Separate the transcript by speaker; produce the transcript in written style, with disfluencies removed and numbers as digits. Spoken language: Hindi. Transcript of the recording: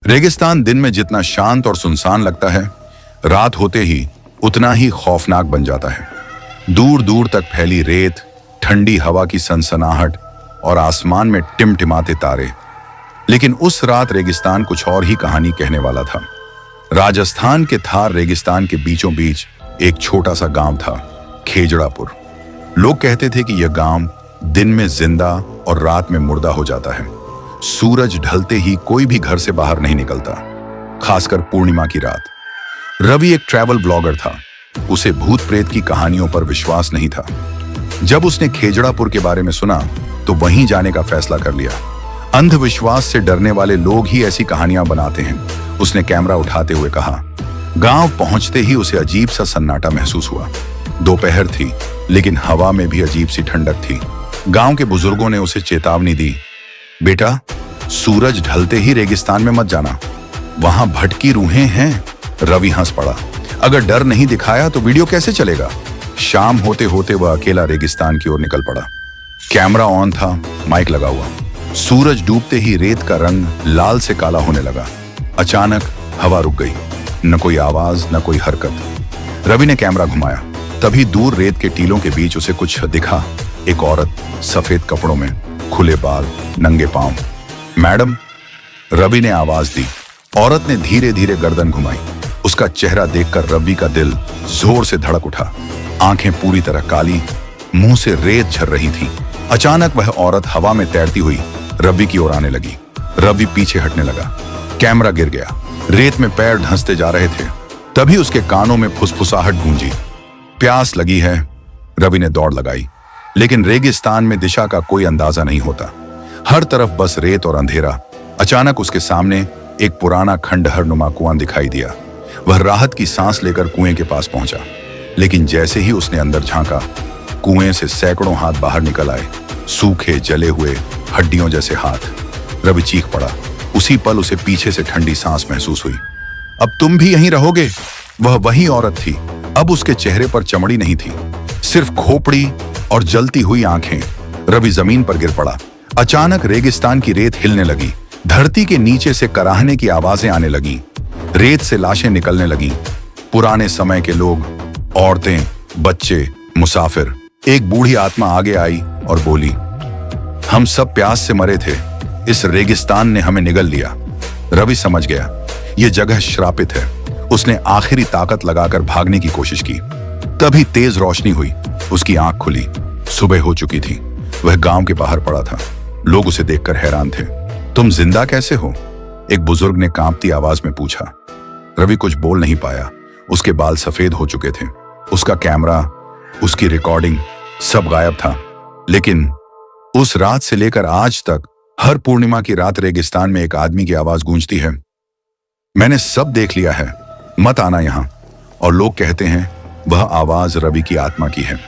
Speaker 1: रेगिस्तान दिन में जितना शांत और सुनसान लगता है, रात होते ही उतना ही खौफनाक बन जाता है। दूर दूर तक फैली रेत, ठंडी हवा की सनसनाहट और आसमान में टिमटिमाते तारे। लेकिन उस रात रेगिस्तान कुछ और ही कहानी कहने वाला था। राजस्थान के थार रेगिस्तान के बीचों बीच एक छोटा सा गांव था, खेजड़ापुर। लोग कहते थे कि यह गांव दिन में जिंदा और रात में मुर्दा हो जाता है। सूरज ढलते ही कोई भी घर से बाहर नहीं निकलता, खासकर पूर्णिमा की रात। रवि एक ट्रैवल ब्लॉगर था। उसे भूत प्रेत की कहानियों पर विश्वास नहीं था। जब उसने खेजड़ापुर के बारे में सुना तो वहीं जाने का फैसला कर लिया। अंधविश्वास से डरने वाले लोग ही ऐसी कहानियां बनाते हैं, उसने कैमरा उठाते हुए कहा। गांव पहुंचते ही उसे अजीब सा सन्नाटा महसूस हुआ। दोपहर थी, लेकिन हवा में भी अजीब सी ठंडक थी। गांव के बुजुर्गों ने उसे चेतावनी दी, बेटा, सूरज ढलते ही रेगिस्तान में मत जाना, वहां भटकी रूहें हैं। रवि हंस पड़ा। अगर डर नहीं दिखाया तो वीडियो कैसे चलेगा? शाम होते होते वह अकेला रेगिस्तान की ओर निकल पड़ा। कैमरा ऑन था, माइक लगा हुआ। सूरज डूबते ही रेत का रंग लाल से काला होने लगा। अचानक हवा रुक गई, न कोई आवाज न कोई हरकत। रवि ने कैमरा घुमाया, तभी दूर रेत के टीलों के बीच उसे कुछ दिखा। एक औरत, सफेद कपड़ों में, खुले बाल, नंगे पांव। मैडम, रवि ने आवाज दी। औरत ने धीरे धीरे गर्दन घुमाई। उसका चेहरा देखकर रवि का दिल जोर से धड़क उठा। आंखें पूरी तरह काली, मुंह से रेत झर रही थी। अचानक वह औरत हवा में तैरती हुई रवि की ओर आने लगी। रवि पीछे हटने लगा। कैमरा गिर गया। रेत में पैर धंसते जा रहे थे। तभी उसके कानों में फुसफुसाहट गूंजी। प्यास लगी है। रवि ने दौड़ लगाई, लेकिन रेगिस्तान में दिशा का कोई अंदाजा नहीं होता। हर तरफ बस रेत और अंधेरा। अचानक उसके सामने एक पुराना खंडहरनुमा कुआं दिखाई दिया। वह राहत की सांस लेकर कुएं के पास पहुंचा, लेकिन जैसे ही उसने अंदर झांका, कुएं से सैकड़ों हाथ बाहर निकल आए, सूखे जले हुए हड्डियों जैसे हाथ। रवि चीख पड़ा। उसी पल उसे पीछे से ठंडी सांस महसूस हुई। अब तुम भी यहीं रहोगे? वह वही औरत थी। अब उसके चेहरे पर चमड़ी नहीं थी, सिर्फ खोपड़ी और जलती हुई आंखें। रवि जमीन पर गिर पड़ा। अचानक रेगिस्तान की रेत हिलने लगी। धरती के नीचे से कराहने की आवाजें आने लगीं। रेत से लाशें निकलने लगीं। पुराने समय के लोग, औरतें, बच्चे, मुसाफिर। एक बूढ़ी आत्मा आगे आई और बोली, हम सब प्यास से मरे थे, इस रेगिस्तान ने हमें निगल लिया। रवि समझ गया, यह जगह श्रापित है। उसने आखिरी ताकत लगाकर भागने की कोशिश की। तभी तेज रोशनी हुई। उसकी आंख खुली। सुबह हो चुकी थी। वह गांव के बाहर पड़ा था। लोग उसे देखकर हैरान थे। तुम जिंदा कैसे हो? एक बुजुर्ग ने कांपती आवाज में पूछा। रवि कुछ बोल नहीं पाया। उसके बाल सफेद हो चुके थे। उसका कैमरा, उसकी रिकॉर्डिंग, सब गायब था। लेकिन उस रात से लेकर आज तक हर पूर्णिमा की रात रेगिस्तान में एक आदमी की आवाज गूंजती है, मैंने सब देख लिया है, मत आना यहां। और लोग कहते हैं वह आवाज रवि की आत्मा की है।